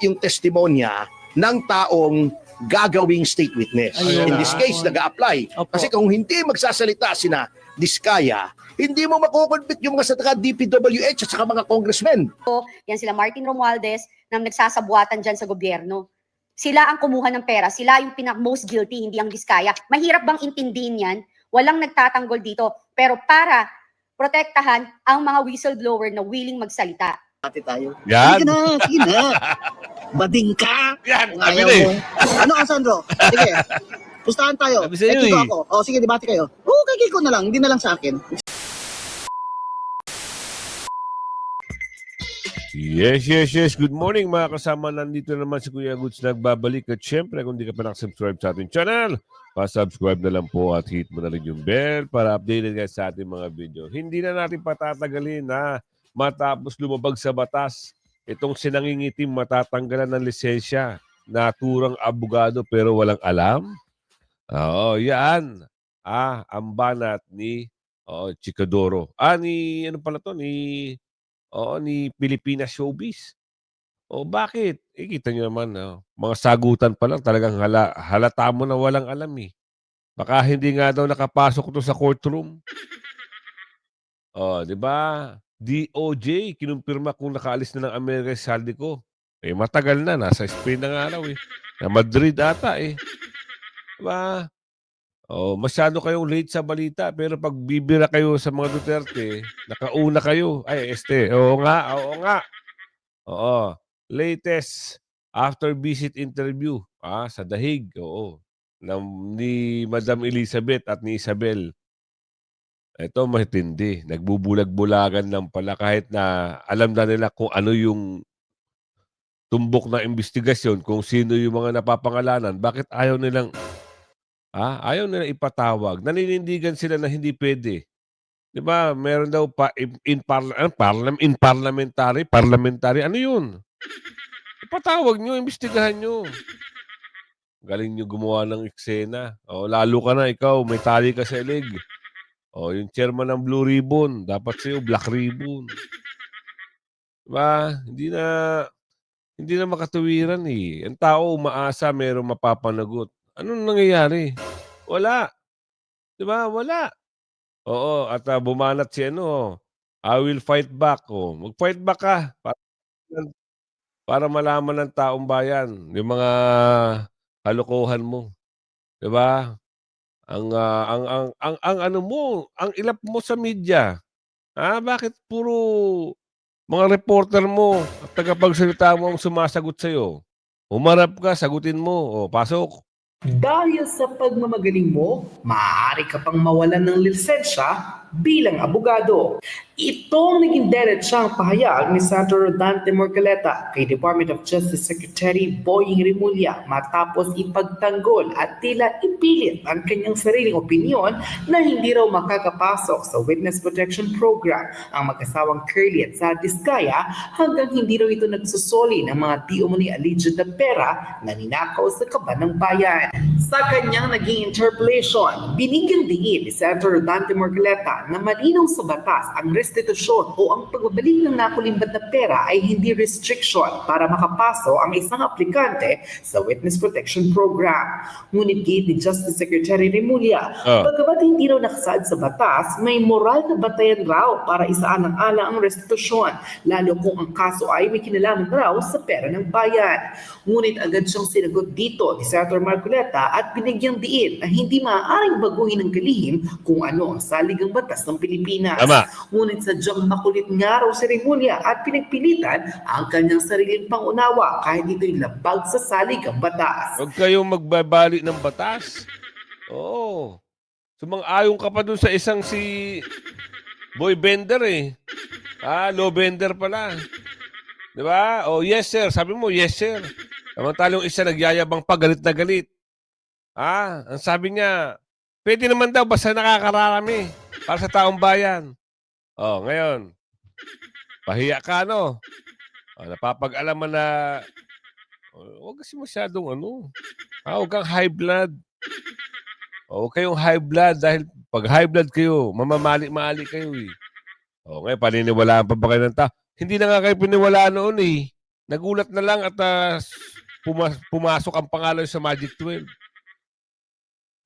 yung testimonya ng taong gagawing state witness. Ayun. In this case, nag-a-apply. Opo. Kasi kung hindi magsasalita sina Diskaya, hindi mo makukonvict yung mga sa DPWH at saka mga congressmen. Yan sila Martin Romualdez na nagsasabuatan dyan sa gobyerno. Sila ang kumuha ng pera, sila yung most guilty, hindi ang Diskaya. Mahirap bang intindihin yan? Walang nagtatanggol dito. Pero para protektahan ang mga whistleblower na willing magsalita. Ate tayo. Yan. Sige na, sige na. Bading ka. Yan, Kung sabi ayaw na eh. mo. Ano, Sandro? Sige. Pustahan tayo. Sabi sa'yo Kiko eh. ako. O, sige, debate kayo. Oo, kay Kiko na lang. Hindi na lang sa akin. Yes. Good morning mga kasama. Nandito naman si Kuya Goods nagbabalik. At syempre, kung di ka pa nakasubscribe sa ating channel, pa-subscribe na lang po at hit mo na rin yung bell para updated kayo sa ating mga video. Hindi na natin patatagalin na matapos lumabag sa batas. Itong sinangingitim matatanggalan ng lisensya. Naturang abogado pero walang alam. Oo, yan. Ang banat ni Chikadoro. Ano pala to? Ni Pilipinas Showbiz. Bakit? Kita nyo naman, mga sagutan pa lang talagang halata mo na walang alam eh. Baka hindi nga daw nakapasok to sa courtroom. Di ba? DOJ, kinumpirma kung nakaalis na ng Amerika si Saldico. Matagal na, nasa Spain na nga raw eh. Na Madrid ata eh. Diba? Masyado kayong late sa balita, pero pag bibira kayo sa mga Duterte, nakauna kayo. Oo nga. Latest after visit interview sa Dahig, ni Madam Elizabeth at ni Isabel. Ito matindi. Nagbubulag-bulagan lang pala kahit na alam na nila kung ano yung tumbok na investigasyon, kung sino yung mga napapangalanan. Bakit ayaw nilang ipatawag? Naninindigan sila na hindi pwede. Di ba? Meron daw parliamentary. Ano yun? Ipatawag nyo, imbestigahan nyo. Galing nyo gumawa ng eksena. Lalo ka na, ikaw, may tali ka sa ilig. Yung chairman ng Blue Ribbon, dapat sa'yo, Black Ribbon. Diba? Hindi na makatuwiran eh. Ang tao umaasa, merong mapapanagot. Anong nangyayari? Wala. Diba? Wala. At bumanat si I will fight back. Mag-fight back ka. Para malaman ng taong bayan yung mga kalokohan mo. 'Di ba? Ang ilap mo sa media. Bakit puro mga reporter mo at tagapagsalita mo ang sumasagot sa iyo? Humarap ka, sagutin mo. Pasok. Dahil sa pagmamagaling mo, maaari ka pang mawalan ng lisensya bilang abogado. Ito ang naging diretsang pahayag ni Senator Dante Marcoleta kay Department of Justice Secretary Boying Rimulya matapos ipagtanggol at tila ipilit ang kanyang sariling opinyon na hindi raw makakapasok sa Witness Protection Program ang mag-asawang Curly at Sal Diskaya hanggang hindi raw ito nagsusoli ng mga di umani alleged na pera na ninakaw sa kaban ng bayan. Sa kanyang naging interpolation, binigyang diin ni Senator Dante Marcoleta na malinaw sa batas ang restitusyon o ang pagbabalik ng nakulimbad na pera ay hindi restriction para makapaso ang isang aplikante sa Witness Protection Program. Ngunit gate ni Justice Secretary Rimulya, bagamat hindi raw nakasaad sa batas, may moral na batayan raw para isaalang-alang ang restitusyon, lalo kung ang kaso ay may kinalaman raw sa pera ng bayan. Ngunit agad siyang sinagot dito ni Senator Marcoleta at binigyang diin na hindi maaaring baguhin ng kalihim kung ano ang saligang batas ng Pilipinas. Tama. Ngunit sadyang makulit nga raw si Rimulya at pinagpilitan ang kanyang sariling pangunawa kahit ito'y labag sa saligang batas. Huwag kayong magbabalik ng batas. Sumang-ayon ka pa dun sa isang si boy bender eh. Low bender pala. Di ba? Yes sir. Sabi mo, yes sir. Samantalong isa nagyayabang pa, galit na galit. Ang sabi niya, pwede naman daw basta nakakararami para sa taong bayan. Ngayon, pahiya ka, napapag-alaman na, huwag kasi masyadong huwag kang high blood. Huwag kayong high blood dahil pag high blood kayo, mamamali-mali kayo eh. Ngayon, paniniwalaan pa ba kayo ng tao? Hindi na nga kayo piniwalaan noon eh. Nagulat na lang at pumasok ang pangalan sa Magic 12.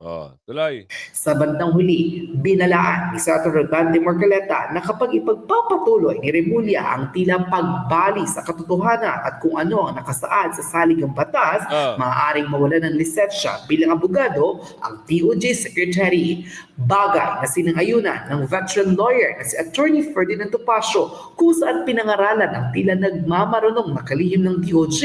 Oh, tuloy. Sa bandang huli, binalaan ni Senator Dante Marcoleta na kapag ipagpapatuloy ni Remulla ang tila pagbali sa katotohanan at kung ano ang nakasaad sa saligang batas, maaaring mawalan ng lisensya bilang abogado ang DOJ Secretary. Bagay na sinangayunan ng veteran lawyer na si Attorney Ferdinand Topacio kung saan pinangaralan ang tila nagmamarunong na kalihim ng DOJ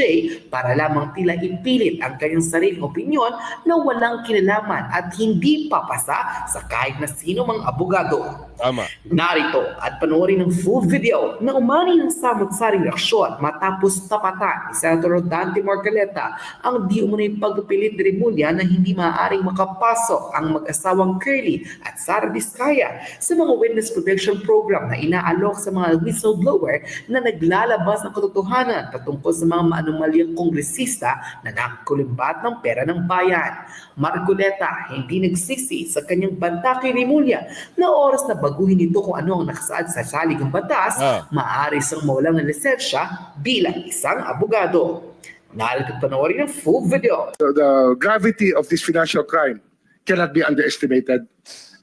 para lamang tila ipilit ang kanyang sariling opinyon na walang kinalaman at hindi papasa sa kahit na sino mang abogado. Tama. Narito at panoorin ng full video na umani ng samot-saring reaksyon matapos tapatan ni Senator Dante Marcoleta ang di umunoy pagpipilit ni Remulla na hindi maaaring makapasok ang mag-asawang Curly at Sara Diskaya sa mga witness protection program na inaalok sa mga whistleblower na naglalabas ng katotohanan patungkol sa mga maanumalyang kongresista na nagkulimbat ng pera ng bayan. Marcoleta hindi nagsisi sa kanyang banta kay Remulla na oras na baguhin ito kung ano ang nakasaad sa saligang batas, maaari siyang mawalan ng lisensya bilang isang abogado. Narito panoorin ang full video. The gravity of this financial crime cannot be underestimated,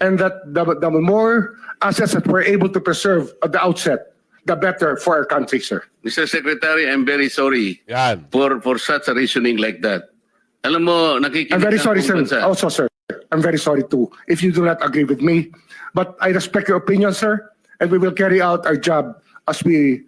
and that the more assets that we're able to preserve at the outset, the better for our country, sir. Mr. Secretary, I'm very sorry Yan. for such a reasoning like that. Alam mo, nakikinig I'm very ang sorry, buong sir. bansa. Also, sir, I'm very sorry too if you do not agree with me. But I respect your opinion, sir, and we will carry out our job as we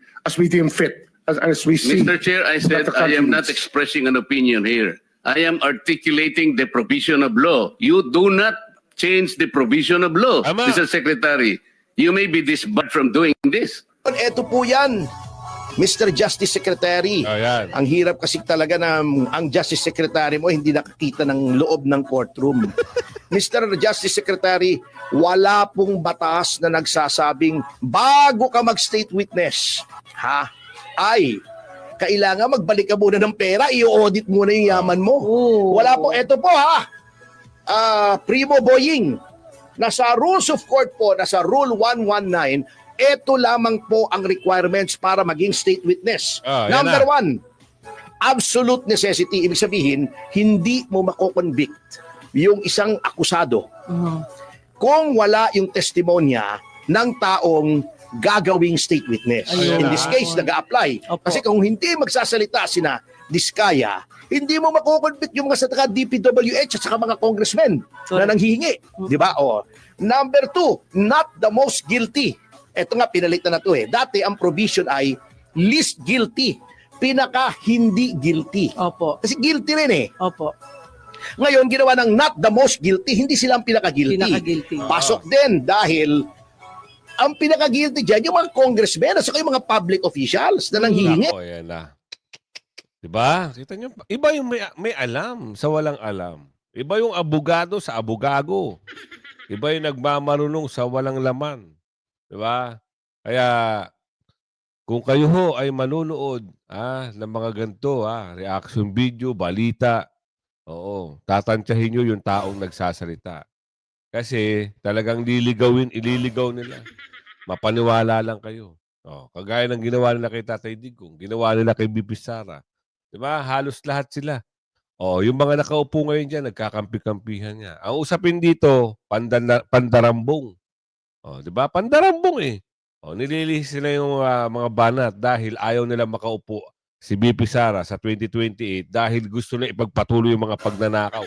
deem fit, as we see. Mr. Chair, I said the I am country not needs. expressing an opinion here. I am articulating the provision of law. You do not change the provision of law, Tama. Mr. Secretary. You may be disbarred from doing this. Ito po yan, Mr. Justice Secretary. Ayan. Ang hirap kasi talaga na ang Justice Secretary mo hindi nakakita ng loob ng courtroom. Mr. Justice Secretary, wala pong batas na nagsasabing bago ka mag-state witness, ay kailangan magbalik ka muna ng pera, i-audit muna yung yaman mo. Wala po, eto po Primo Boying, nasa Rules of Court po, nasa Rule 119, ito lamang po ang requirements para maging state witness. Yan Number na. 1, absolute necessity. Ibig sabihin, hindi mo mako-convict yung isang akusado kung wala yung testimonya ng taong gagawing state witness. Ayun In na. this case, nag-a-apply. Kasi kung hindi magsasalita sina Diskaya, hindi mo mako-convict yung mga sa DPWH at saka mga congressmen na nanghihingi. Di ba? Number 2, not the most guilty. Ito nga, pinalitan na to Dati ang provision ay least guilty. Pinaka hindi guilty. Opo. Kasi guilty rin Opo. Ngayon, ginawa ng not the most guilty, hindi sila ang pinaka-guilty. Pinaka-guilty. Pasok din dahil ang pinaka-guilty dyan, yung mga congressmen at saka yung mga public officials na nanghihingi. Nako, yan na. Diba? Kita nyo, iba yung may alam sa walang alam. Iba yung abogado sa abogago. Iba yung nagmamarunong sa walang laman. Diba? Kaya, kung kayo ho ay manunood ng mga ganito, reaction video, balita, tatantyahin nyo yung taong nagsasalita. Kasi talagang ililigaw nila. Mapaniwala lang kayo. Kagaya ng ginawa nila kay Tatay Digong, ginawa nila kay BP Sara. Diba? Halos lahat sila. Yung mga nakaupo ngayon dyan, nagkakampi-kampihan niya. Ang usapin dito, pandarambong. Diba? Pandarambong nililihis sila yung mga banat dahil ayaw nila makaupo si BP Sara sa 2028 dahil gusto na ipagpatuloy yung mga pagnanakaw.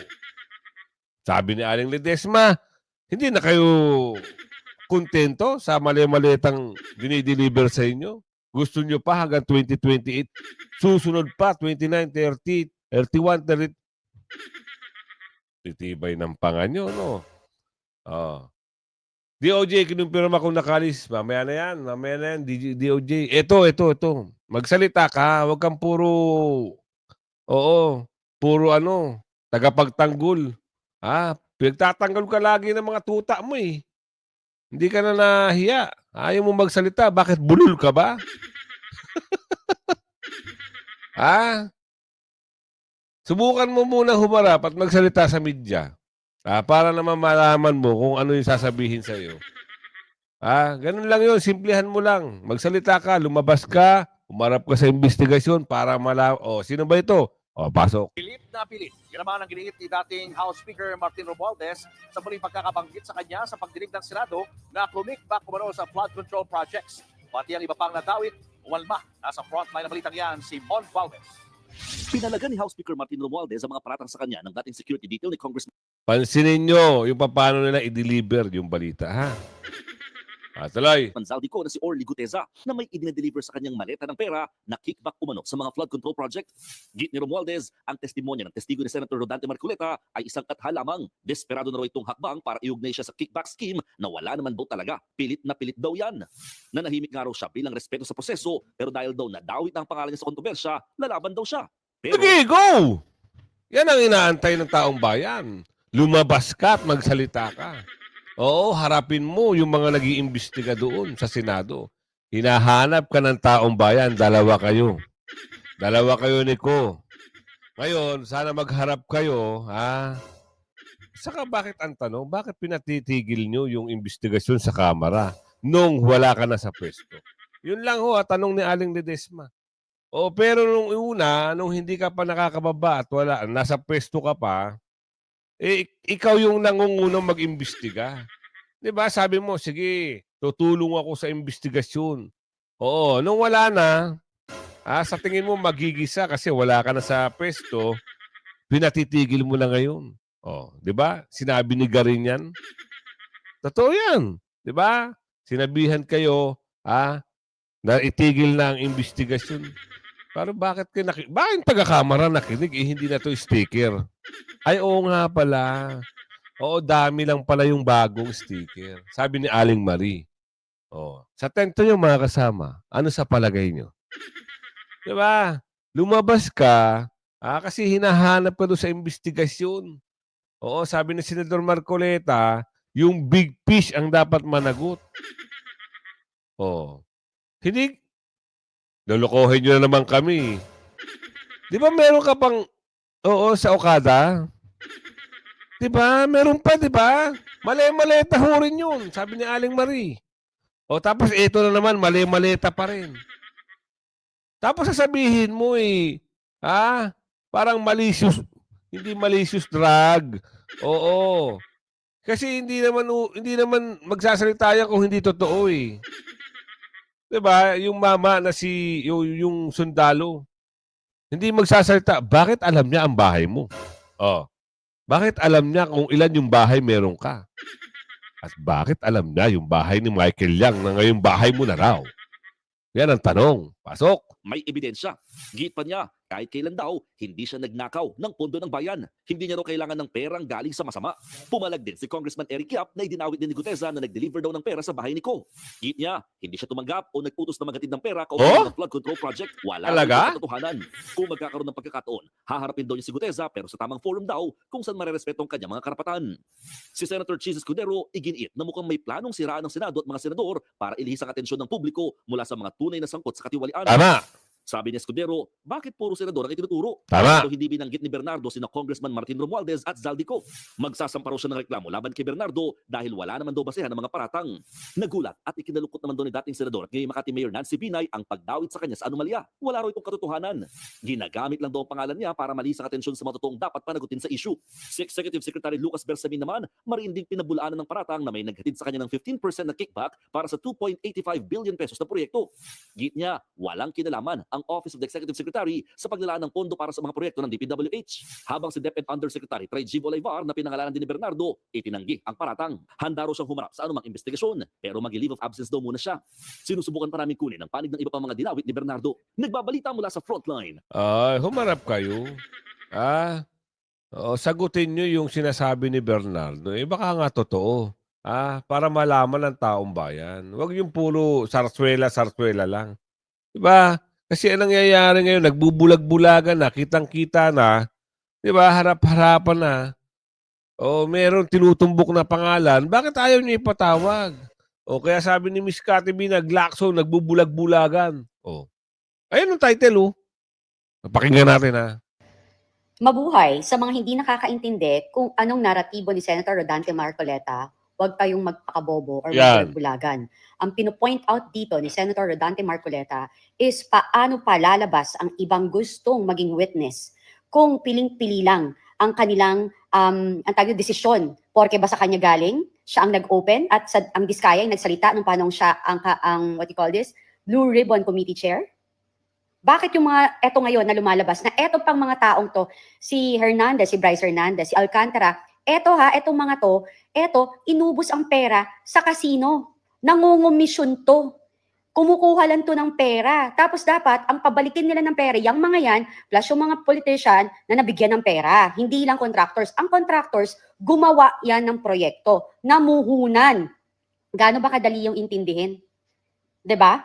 Sabi ni Aling Ledesma, hindi na kayo kontento sa mali-malitang dinideliver sa inyo? Gusto nyo pa hanggang 2028? Susunod pa, 29, 30, 31, 30. Titibay ng panga nyo, no? DOJ, kinumpirma kung nakalis. Mamaya na yan, DOJ. Ito. Magsalita ka, huwag kang puro tagapagtanggol. Pinagtatanggol ka lagi ng mga tuta mo Hindi ka na nahiya. Ayaw mo magsalita. Bakit bulol ka ba? Subukan mo muna humarap at magsalita sa media. Para naman malaman mo kung ano yung sasabihin sa iyo. Ganun lang yun. Simplihan mo lang. Magsalita ka, lumabas ka, Umarap ka sa investigasyon para sino ba ito? Pasok. Pilit na pilit. Yan naman ang giniit ni dating House Speaker Martin Romualdez sa muling pagkakabanggit sa kanya sa pagdinig ng Senado na kumikbak kumano sa flood control projects. Pati ang iba pang nadawit, umalma. Nasa frontline na balitang yan si Mon Valdes. Pinalaga ni House Speaker Martin Romualdez ang mga paratang sa kanya ng dating security detail ni Congressman Pansinin nyo yung paano nila i-deliver yung balita, ha? Tuloy. Zaldico na si Orly Guteza na may idinedeliver sa kanyang maleta ng pera na kickback umano sa mga flood control project. Git ni Romualdez, ang testimonya ng testigo ni Senator Rodante Marcoleta ay isang katha lamang. Desperado na raw itong hakbang para iugnay siya sa kickback scheme na wala naman daw talaga. Pilit na pilit daw yan. Nanahimik nga raw siya bilang respeto sa proseso, pero dahil daw nadawit ang pangalan niya sa kontrobersya, lalaban daw siya. Pero Sige, go! Yan ang inaantay ng taong bayan. Lumabas ka at magsalita ka. Oo, harapin mo yung mga nag-iimbestiga doon sa Senado. Hinahanap ka ng taong bayan, dalawa kayo. Dalawa kayo, Nico. Ngayon, sana magharap kayo, ha? Saka bakit ang tanong, bakit pinatitigil nyo yung investigasyon sa Kamara nung wala ka na sa pwesto? Yun lang ho, tanong ni Aling Ledesma. Pero nung una, nung hindi ka pa nakakababa at wala, nasa pwesto ka pa, ikaw yung nangungunang mag-imbestiga. Diba? Sabi mo, sige, tutulong ako sa investigasyon. Oo, nung wala na, sa tingin mo magigisa kasi wala ka na sa pwesto, pinatitigil mo na ngayon. Diba? Sinabi ni Garin yan. Totoo yan. Diba? Sinabihan kayo, na itigil na ang investigasyon. Pero bakit bakit taga-kamara nakinig? Hindi na to sticker. Ay, oo nga pala. Oo, dami lang pala yung bagong sticker. Sabi ni Aling Marie. Sa tento nyo mga kasama, ano sa palagay nyo? Diba? Lumabas ka, kasi hinahanap ka doon sa investigasyon. Oo, sabi ni Senador Marcoleta, yung big fish ang dapat managot. Hindi, lolokohin nyo na naman kami. Di ba meron ka pang, sa Okada? Di ba? Meron pa, di ba? Mali-maleta ho rin yun, sabi ni Aling Marie. Tapos ito na naman, mali-maleta pa rin. Tapos sasabihin mo parang malicious, hindi malicious drug. Oo. Kasi hindi naman magsasalita yan kung hindi totoo eh. 'Di ba? Yung mama na yung sundalo. Hindi magsasalita. Bakit alam niya ang bahay mo? Bakit alam niya kung ilan yung bahay meron ka? At bakit alam niya yung bahay ni Michael Yang na ngayon bahay mo na raw? Yan ang tanong. Pasok. may ebidensya. Git pa niya, kahit kailan daw, hindi siya nagnakaw ng pondo ng bayan. Hindi niya raw kailangan ng perang galing sa masama. Pumalag din si Congressman Eric Yap na idinawit din ni Guteza na nag-deliver daw ng pera sa bahay ni Ko. Git niya, hindi siya tumanggap o nag-utos na maghatid ng pera kaugnay ng flood control project. Wala Talaga? ang katotohanan. Kung magkakaroon ng pagkakataon, haharapin daw niya si Guteza pero sa tamang forum daw kung saan marerespeto ang kanyang mga karapatan. Si Senator Chis Escudero iginiit na mukhang may planong siraan ng Senado at mga senador para ilihis ang atensyon ng publiko mula sa mga tunay na sangkot sa katiwalian. Tama. Sabi ni Escudero, bakit puro senador ang itinuturo? Tama. Ito hindi binanggit ni Bernardo sina Congressman Martin Romualdez at Zaldico. Magsasampa raw siya ng reklamo laban kay Bernardo dahil wala naman daw basehan ng mga paratang. Nagulat at ikinalukot naman daw ni dating senador at ngayon Makati Mayor Nancy Binay ang pagdawit sa kanya sa anomalya. Wala raw itong katotohanan. Ginagamit lang daw ang pangalan niya para malis ang atensyon sa mga totoong dapat panagutin sa issue. Si Executive Secretary Lucas Bersamin naman, marinding pinabulaanan ng paratang na may naghatid sa kanya ng 15% na kickback para sa 2.85 billion pesos na proyekto. Git niya, walang kinalaman ang Office of the Executive Secretary sa paglalaan ng pondo para sa mga proyekto ng DPWH. Habang si DepEd Undersecretary Trajib Olivar na pinangalanan din ni Bernardo, itinanggi ang paratang. Handa raw siyang humarap sa anumang investigasyon, pero mag-leave of absence daw muna siya. Sinusubukan pa namin kunin ang panig ng iba pang mga dinawit ni Bernardo. Nagbabalita mula sa frontline. Humarap kayo. Sagutin nyo yung sinasabi ni Bernardo. Baka nga totoo. Para malaman ng taong bayan. Huwag yung puro sarswela lang. Diba? Kasi anong nangyayari ngayon, nagbubulag-bulagan na, kitang-kita na, diba, harap-harapan na. Meron tinutumbok na pangalan, bakit ayaw niyo ipatawag? Kaya sabi ni Miss Cathy B, naglakso, nagbubulag-bulagan. Ayun ang title, Napakinggan natin, Mabuhay sa mga hindi nakakaintindi kung anong naratibo ni Senator Rodante Marcoleta huwag kayong magpakabobo or Yan. magbulag-bulagan. Ang pinopoint out dito ni Senator Rodante Marcoleta is paano pa lalabas ang ibang gustong maging witness kung piling-pili lang ang kanilang ang tawag yung desisyon. Porke ba sa kanya galing, siya ang nag-open at ang Diskaya ay nagsalita nung panong siya ang what you call this, Blue Ribbon Committee Chair? Bakit yung mga eto ngayon na lumalabas na eto pang mga taong to, si Hernandez, si Bryce Hernandez, si Alcantara, etong mga to, inubos ang pera sa casino. Nangungumisyon to. Kumukuha lang to ng pera. Tapos dapat, ang pabalikin nila ng pera, yung mga yan, plus yung mga politician na nabigyan ng pera. Hindi lang contractors. Ang contractors, gumawa yan ng proyekto. Namuhunan. Gaano ba kadali yung intindihin? 'Di ba?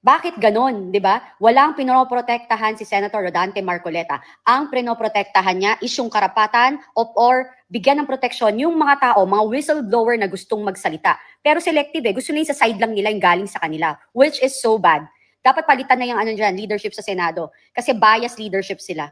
Bakit ganon, 'di ba? Walang pinoprotektahan si Senator Rodante Marcoleta. Ang pinoprotektahan niya is yung karapatan or bigyan ng proteksyon yung mga tao, mga whistleblower na gustong magsalita. Pero selective gusto nila sa side lang nila yung galing sa kanila, which is so bad. Dapat palitan na yung leadership sa Senado kasi biased leadership sila.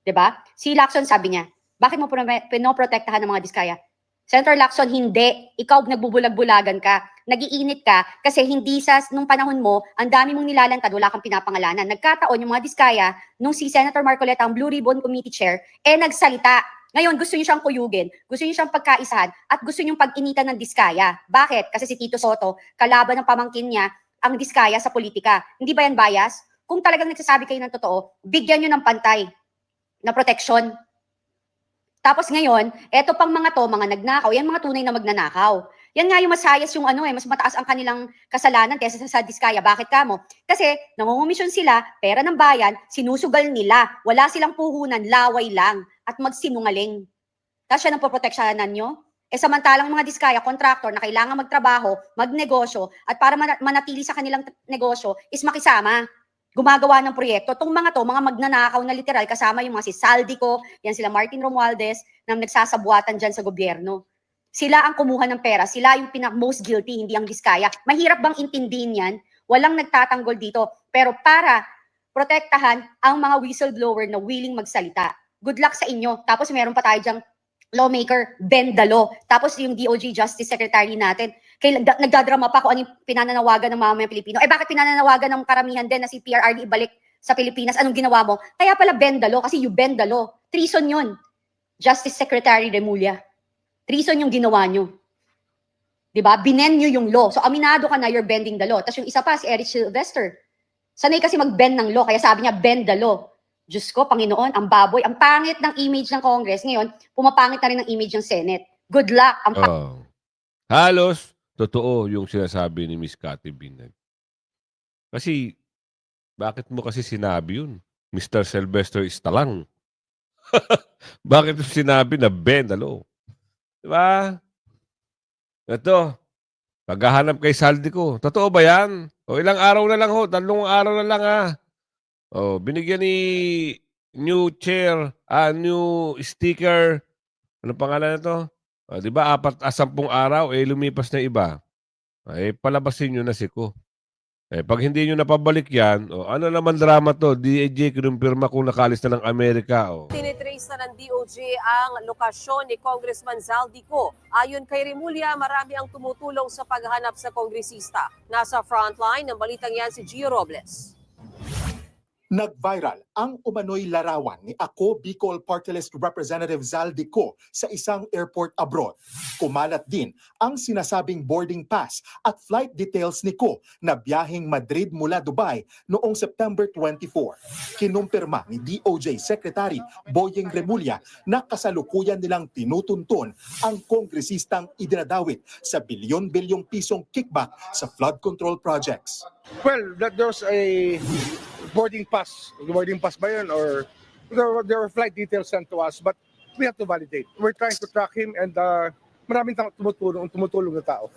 'Di ba? Si Lacson sabi niya, bakit mo pinoprotektahan ng mga Diskaya? Senator Lacson, hindi. Ikaw nagbubulag-bulagan ka. Nagiinit ka kasi hindi nung panahon mo, ang dami mong nilalantad, wala kang pinapangalanan. Nagkataon yung mga Diskaya, nung si Senator Marcoleta, ang Blue Ribbon Committee Chair, nagsalita. Ngayon, gusto niyo siyang kuyugin, gusto niyo siyang pagkaisahan, at gusto niyo pag-initan ng Diskaya. Bakit? Kasi si Tito Soto, kalaban ng pamangkin niya, ang Diskaya sa politika. Hindi ba yan bias? Kung talagang nagsasabi kayo ng totoo, bigyan niyo ng pantay na proteksyon. Tapos ngayon, eto pang mga to, mga nagnakaw, yan mga tunay na magnanakaw. Yan nga yung mas highest yung mas mataas ang kanilang kasalanan kaysa sa Diskaya. Bakit kamo? Kasi nangungumisyon sila, pera ng bayan, sinusugal nila, wala silang puhunan, laway lang, at magsinungaling. Tapos siya nang poproteksyonan nyo? Samantalang mga Diskaya, contractor na kailangan magtrabaho, magnegosyo, at para manatili sa kanilang negosyo is makisama. Gumagawa ng proyekto. Itong mga to, mga magnanakaw na literal, kasama yung mga si Saldico, yan sila Martin Romualdez, na nagsasabuatan dyan sa gobyerno. Sila ang kumuha ng pera, sila yung most guilty, hindi ang Diskaya. Mahirap bang intindihin yan? Walang nagtatanggol dito. Pero para protektahan ang mga whistleblower na willing magsalita. Good luck sa inyo. Tapos meron pa tayo dyang lawmaker, Ben Dalo. Tapos yung DOJ Justice Secretary natin, nagdadrama pa kung ano yung pinananawagan ng mamamayang Pilipino. Bakit pinananawagan ng karamihan din na si PRRD ibalik sa Pilipinas? Anong ginawa mo? Kaya pala Ben Dalo, kasi you bend the law. Treason yun. Justice Secretary Remulla. Treason yung ginawa nyo. Diba? Binen nyo yung law. So aminado ka na you're bending the law. Tapos yung isa pa, si Eric Sylvester. Sanay kasi mag-bend ng law. Kaya sabi niya, bend the law. Diyos ko, Panginoon, ang baboy. Ang pangit ng image ng Congress. Ngayon, pumapangit na rin ng image ng Senate. Good luck. Halos totoo yung sinasabi ni Miss Cathy Binag. Kasi, bakit mo kasi sinabi yun? Mr. Sylvester is talang. Bakit mo sinabi na bend the law? Diba? Ito, paghahanap kay Saldico. Totoo ba yan? O ilang araw na lang ho? 3 araw na lang ha? O, binigyan ni new chair, new sticker. Ano pangalan na to? O, diba 10 araw, lumipas na iba. Palabasin nyo na si Ko. Pag hindi nyo napabalik yan, ano naman drama to? DOJ kinumpirma kung nakalis na ng Amerika. Tinitrace na ng DOJ ang lokasyon ni Congressman Zaldico. Ayon kay Remulla, marami ang tumutulong sa paghanap sa kongresista. Nasa frontline ng balitang yan si Gio Robles. Nag-viral ang umano'y larawan ni Ako Bicol Party List Representative Zaldico sa isang airport abroad. Kumalat din ang sinasabing boarding pass at flight details ni Ko na biyaheng Madrid mula Dubai noong September 24. Kinumpirma ni DOJ Secretary Boyeng Remulla na kasalukuyan nilang tinutuntun ang kongresistang idinadawit sa bilyon-bilyong pisong kickback sa flood control projects. Well, there's a boarding pass ba yun? Or there were flight details sent to us, but we have to validate. We're trying to track him and maraming tumutulong na tao.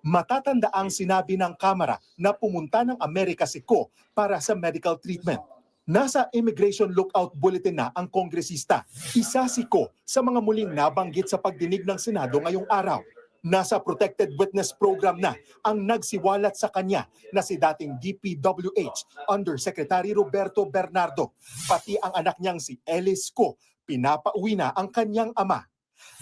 Matatanda ang sinabi ng Kamara na pumunta ng Amerika si Ko para sa medical treatment. Nasa Immigration Lookout Bulletin na ang kongresista. Isa si Ko sa mga muling nabanggit sa pagdinig ng Senado ngayong araw. Nasa Protected Witness Program na ang nagsiwalat sa kanya na si dating DPWH Undersecretary Roberto Bernardo. Pati ang anak niyang si Ellis Ko, pinapauwi na ang kanyang ama.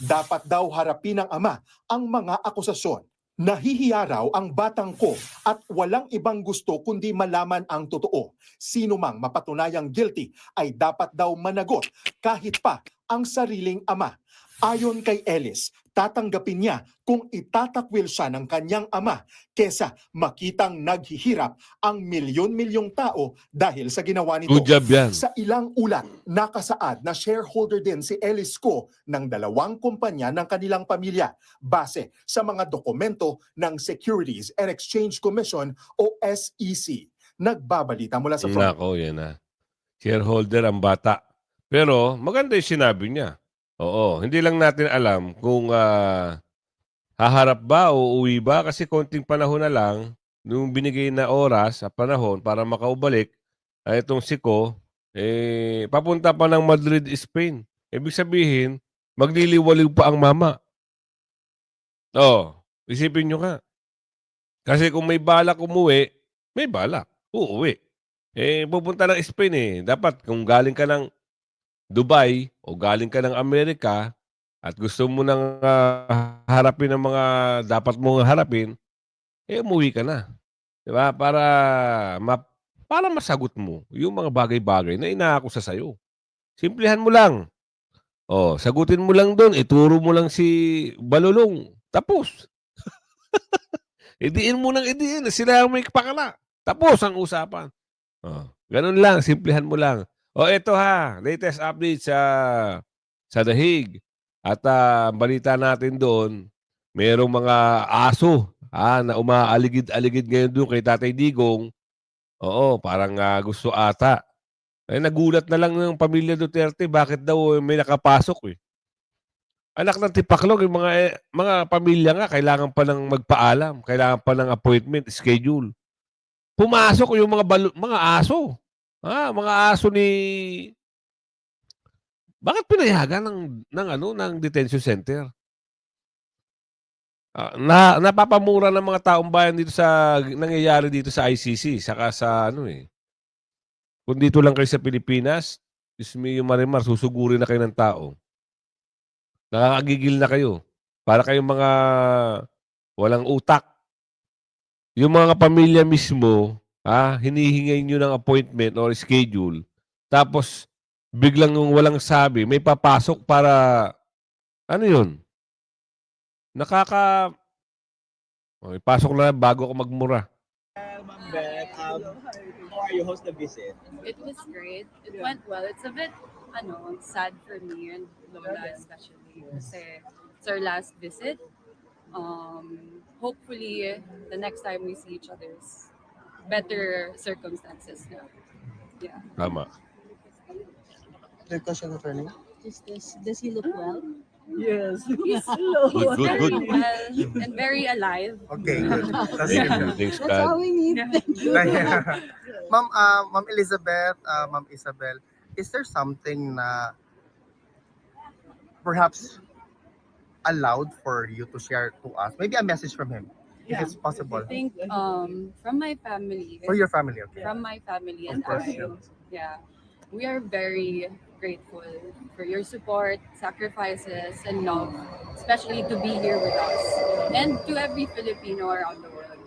Dapat daw harapin ng ama ang mga akusasyon. Nahihiya raw ang batang ko at walang ibang gusto kundi malaman ang totoo. Sino mang mapatunayang guilty ay dapat daw managot kahit pa ang sariling ama. Ayon kay Ellis, tatanggapin niya kung itatakwil siya ng kanyang ama kesa makitang naghihirap ang milyon-milyong tao dahil sa ginawa nito. Good job yan. Sa ilang ulat, nakasaad na shareholder din si Ellis Ko ng 2 kumpanya ng kanilang pamilya base sa mga dokumento ng Securities and Exchange Commission o SEC. Nagbabalita mula sa front. Nako, yan na. Shareholder ang bata. Pero maganda yung sinabi niya. Oo, hindi lang natin alam kung haharap ba o uuwi ba kasi konting panahon na lang nung binigay na oras at panahon para makaubalik ay itong si Ko, papunta pa ng Madrid, Spain. Ibig sabihin, magliliwaliw pa ang mama. Isipin nyo nga. Kasi kung may balak umuwi, may balak. Uuwi. Pupunta ng Spain Dapat kung galing ka ng Dubai o galing ka ng Amerika at gusto mo nang harapin ang mga dapat mong harapin, umuwi ka na. Diba? Para masagot mo yung mga bagay-bagay na inaakusa sa'yo. Simplihan mo lang. Sagutin mo lang doon. Ituro mo lang si Balulong. Tapos. Idiin mo nang idiin. Sila ang may pakala. Tapos ang usapan. Ganun lang. Simplihan mo lang. Ito latest update sa The Hague. At balita natin doon, mayroong mga aso na umaaligid-aligid ngayon doon kay Tatay Digong. Parang gusto ata. Nagulat na lang ng pamilya Duterte, bakit daw may nakapasok Anak ng tipaklong, yung mga pamilya nga, kailangan pa ng magpaalam, kailangan pa ng appointment, schedule. Pumasok yung mga aso. Mga aso ni... Bakit pinayagan ng detention center? Napapamura ng mga taong bayan dito sa nangyayari dito sa ICC, saka sa Kung dito lang kayo sa Pilipinas, Ismi Marimar, susugurin na kayo ng tao. Nakakagigil na kayo. Para kayong mga walang utak. Yung mga pamilya mismo, hinihingay nyo ng appointment or schedule. Tapos, biglang walang sabi, may papasok para, yun? Pasok na bago ako magmura. Ma'am Beth, how are you? How's the visit? It was great. It went well. It's a bit, sad for me and Lola especially kasi it's our last visit. Hopefully, the next time we see each other's better circumstances now. Yeah. Tama. Third question, attorney. Does he look well? Yes. He's Good. very well and very alive. Okay, good. Thanks, That's all God. we need. Ma'am Elizabeth, Ma'am Isabel, is there something na perhaps allowed for you to share to us? Maybe a message from him, if it's possible. I think from my family. For your family, okay. From my family Of and course, I. Yeah. We are very grateful for your support, sacrifices, and love, especially to be here with us. And to every Filipino around the world.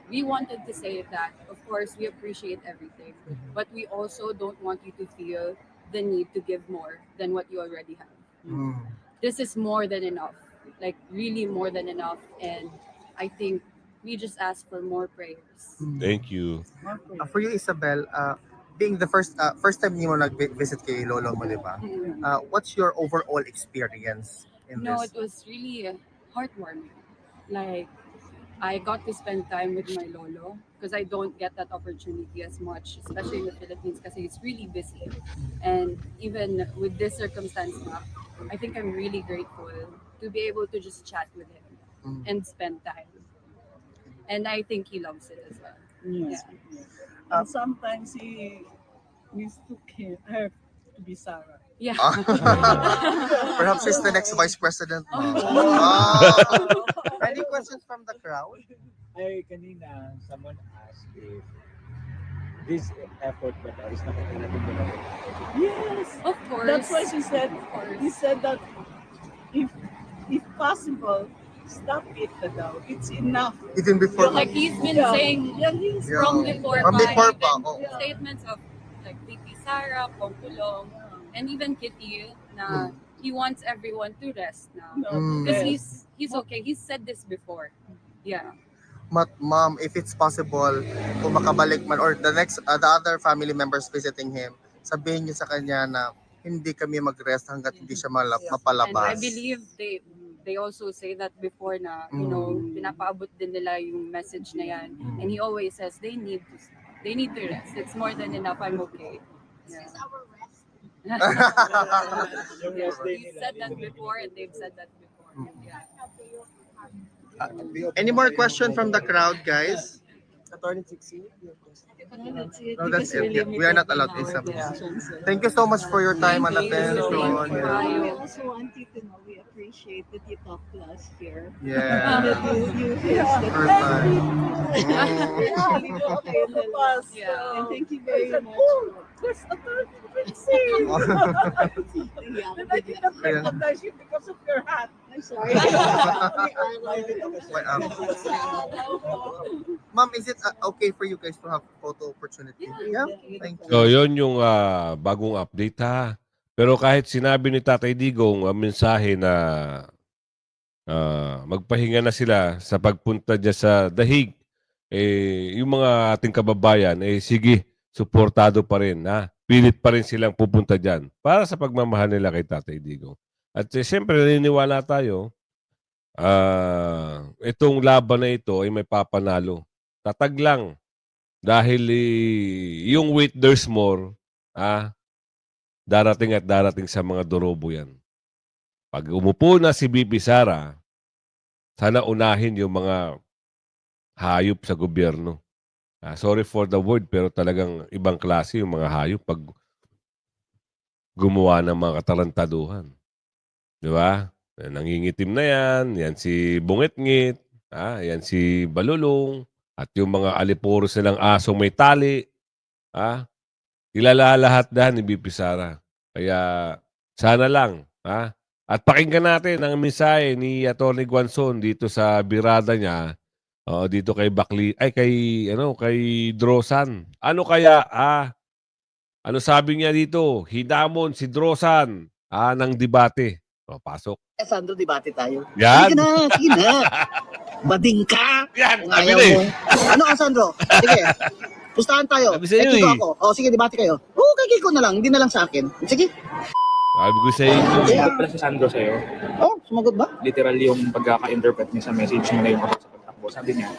We wanted to say that, of course, we appreciate everything, but we also don't want you to feel the need to give more than what you already have. This is more than enough, like really more than enough. And I think we just ask for more prayers. Thank you. For you, Isabel, being the first time niyo nag-visit kay Lolo mo, di ba? What's your overall experience in this? It was really heartwarming. Like, I got to spend time with my lolo because I don't get that opportunity as much, especially in the Philippines because he's really busy. And even with this circumstance, I think I'm really grateful to be able to just chat with him and spend time. And I think he loves it as well. Yes. Yeah. And sometimes he mistook her to be Sarah. Yeah. Perhaps she's the next vice president. Any questions from the crowd? Kanina, someone asked if this effort ba is nakakarating ba natin? Yes. Of course. That's why he said that possible, stop it daw. It's enough. Even before. Like he's been saying from before, From before even pa, oo. statements of like VP Sara, Pongpulong, and even Kitty na he wants everyone to rest now. Because he's okay. He's said this before. Yeah. Ma'am, if it's possible, kung makabalik man or the other family members visiting him, sabihin niyo sa kanya na hindi kami mag-rest hanggat hindi siya And mapalabas. I believe they also say that before na, you know, pinapaabot din nila yung message na yan. And he always says they need to rest. It's more than enough. I'm okay. Yeah. He said that before and they've said that before. Yeah. Any more question from the crowd, guys? Attorney Trixie? No, that's it. Yeah, we are not allowed to say. Thank you so much for your time and attention. I also wanted to know, we appreciate that you talked to us here. Yeah. That you Perfect. Yeah. And thank you very much. There's Attorney Trixie! I didn't recognize you because of your hat. I'm sorry. Ma'am, is it okay for you guys to have photo opportunity? Yeah. Thank you. So, yun yung bagong update ha. Pero kahit sinabi ni Tatay Digong ang mensahe na magpahinga na sila sa pagpunta dyan sa dahig, yung mga ating kababayan, sige, suportado pa rin. Ha? Pilit pa rin silang pupunta dyan para sa pagmamahal nila kay Tatay Digong. At siyempre, naniniwala tayo, itong laban na ito ay may papanalo. Tatag lang. Dahil yung wait there's more, darating at darating sa mga dorobo yan. Pag umupo na si BP Sara, sana unahin yung mga hayop sa gobyerno. Sorry for the word, pero talagang ibang klase yung mga hayop pag gumawa ng mga katarantaduhan. Di ba? Nangingitim na yan. Yan si Bungit-ngit. Yan si Balulong. At yung mga alipuro silang asong may tali. Ilalahat na ni BP Sara. Kaya sana lang. At pakinggan natin ang mensahe ni Atty. Guanzon dito sa birada niya. Dito kay kay Drosan. Ano kaya? Ano sabi niya dito? Hinamon si Drosan ng debate. Pasok. Sandro, debate tayo. Yan. Sige na. Bading ka. Yan, Kung sabi ayaw na mo. Ano, Sandro? Sige. Pustahan tayo. Sabi sa'yo Kiko eh. ako. Sige, debate kayo. Kay Kiko na lang. Hindi na lang sa akin. Sige. Sabi ko sa inyo. Sumagot pala si Sandro sa'yo. Sumagot ba? Literal yung pagkaka-interpret niya sa message niya na yung sa pagtakbo. Sabi niya,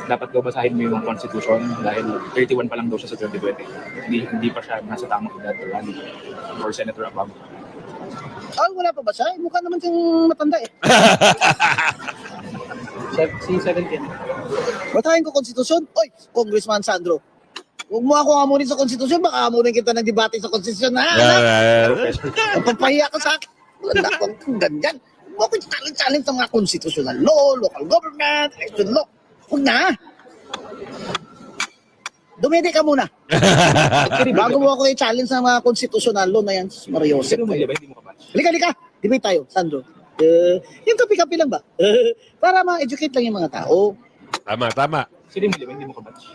dapat daw basahin mo yung Constitution dahil 31 pa lang daw siya sa 2020. Hindi pa siya nasa tamang edad to run for Senator above. Wala pa ba siya? Mukha naman siyang matanda eh. Si 17. Batahin ko konstitusyon? Oy, Congressman Sandro. Huwag mo ako amunin sa konstitusyon, baka amunin kita ng debate sa konstitusyon na. Papahiya ka sa akin. Wala akong ganyan. Huwag ko challenge sa mga constitutional law, local government, election law. Huwag na. Dumede ka muna. Bago mo ako i-challenge sa mga constitutional law na yan, Mario Joseph. Halika. Debate tayo, Sandro. Yung kapi-kapi lang ba? Para ma-educate lang yung mga tao. Tama. Sino mo hindi mo kabatch?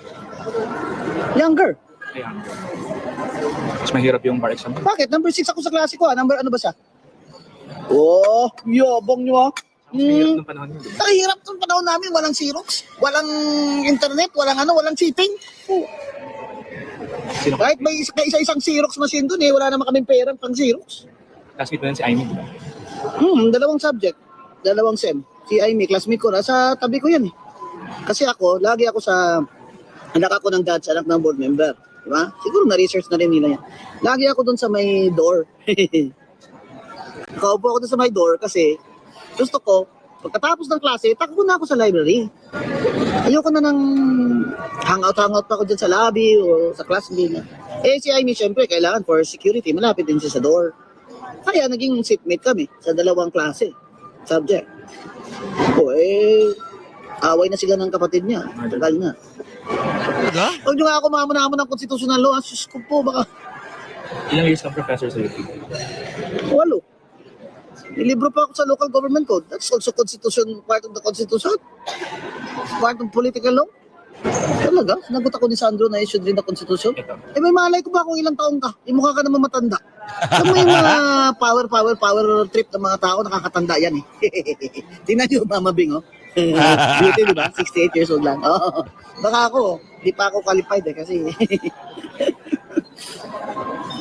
Younger. Ay, younger. Mas mahirap yung bar exam. Bakit? Number 6 ako sa klase ko. Number ano ba siya? Yabang nyo Mahirap ng panahon yun. Hirap ng panahon namin. Walang Xerox. Walang internet. Walang cheating. Kahit may isa-isang Xerox machine dun wala naman kaming pera pang Xerox. Classmate mo yan si Aimee, di ba? Dalawang subject. Dalawang SEM. Si Aimee, classmate ko. Nasa tabi ko yan eh. Kasi lagi ako sa anak ako ng dad, anak ng board member. Diba? Siguro na-research na rin nila yan. Lagi ako dun sa may door. Nakaupo ako dun sa may door kasi gusto ko, pagkatapos ng klase, takbo na ako sa library. Ayoko na ng hangout pa ako dyan sa lobby o sa class din. Si Aimee, syempre, kailangan for security. Malapit din siya sa door. Kaya naging seatmate kami sa dalawang klase. Subject. Away na sila ng kapatid niya. Tagal na. Huwag nyo nga ako mamuna ng constitutional law. Sus ko po, baka... Ilang years kang professor sa UP? 8. May libro pa ako sa local government code. That's also constitution, part of the constitution. Part of political law. Talaga? Sinagot ako ni Sandro na should read the constitution. Eh may malay ko ba kung ilang taong ka? Yung mukha ka naman matanda. Alam mo yung mga power trip ng mga tao, nakakatanda yan eh. Tingnan nyo, Mama Bing, oh. Beauty, di ba? 68 years old lang. Oh, baka ako, di pa ako qualified eh kasi.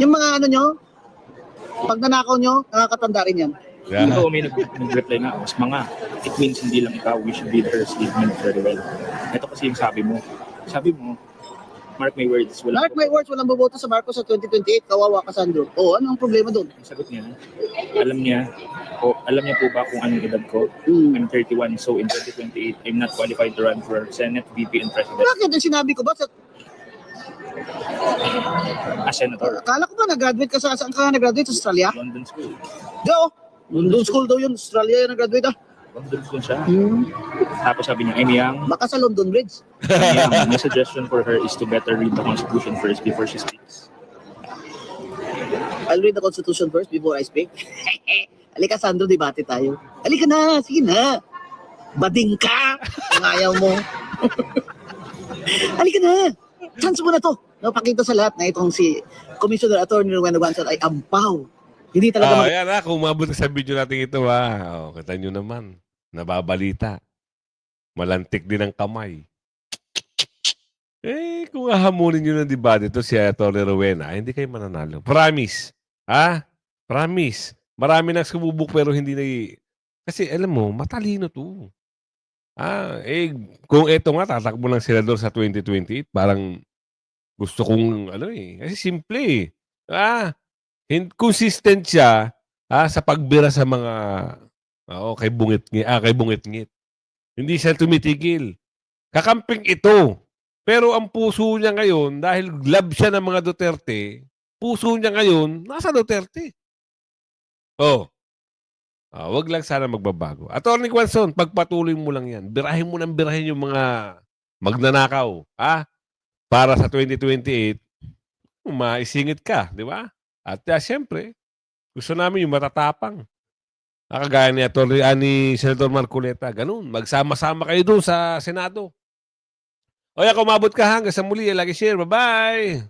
Yung mga ano nyo, pag nanakaw nyo, nakakatanda rin yan. Ito, may nag-reply nga, mas mga, it means hindi lang ikaw, we should read her statement very well. Ito kasi yung sabi mo, mark my words, Mark my words, walang boboto sa Marcos sa 2028, kawawa ka, Sandro. Oh, ano ang problema doon? Ang sagot niya, alam niya po ba kung anong edad ko? I'm 31, so in 2028, I'm not qualified to run for Senate, VP, and President. Bakit? Ang sinabi ko ba sa... As Senator. Akala ko ba nag-graduate ka saan ka nag-graduate? Sa Australia? London School. London School daw yun. Australia yung nag-graduate London School siya. Tapos sabi niya, I'm young. Baka sa London Bridge. I'm young. My suggestion for her is to better read the Constitution first before she speaks. I'll read the Constitution first before I speak. Halika, Sandro, debate tayo. Halika na, sige na. Bading ka kung ayaw mo. Halika na. Chance mo na to. Napakita sa lahat na itong si Commissioner Attorney Rowena Guanzon ay ampaw. Hindi talaga Ayan na, kung umabot sa video natin ito kita nyo naman, nababalita. Malantik din ang kamay. Kung hahamunin nyo ng debate ito si Atty. Rowena, hindi kayo mananalo. Promise. Promise. Marami nang sumubok pero hindi na... Kasi alam mo, matalino to. Kung ito nga, tatakbo ng senador sa 2028, parang gusto kong, kasi simple consistent siya sa pagbira sa mga, kay bungit-ngit. Hindi siya tumitigil. Kakamping ito. Pero ang puso niya ngayon, dahil love siya ng mga Duterte, puso niya ngayon, nasa Duterte. Wag lang sana magbabago. Atty. Guanzon, pagpatuloy mo lang yan. Birahin mo ng birahin yung mga magnanakaw. Para sa 2028, maisingit ka, di ba? At siyempre, gusto namin yung matatapang. Kagaya ni Senator Marcoleta, ganun. Magsama-sama kayo doon sa Senado. O yan, kung umabot ka hanggang sa muli, like, share. Bye-bye!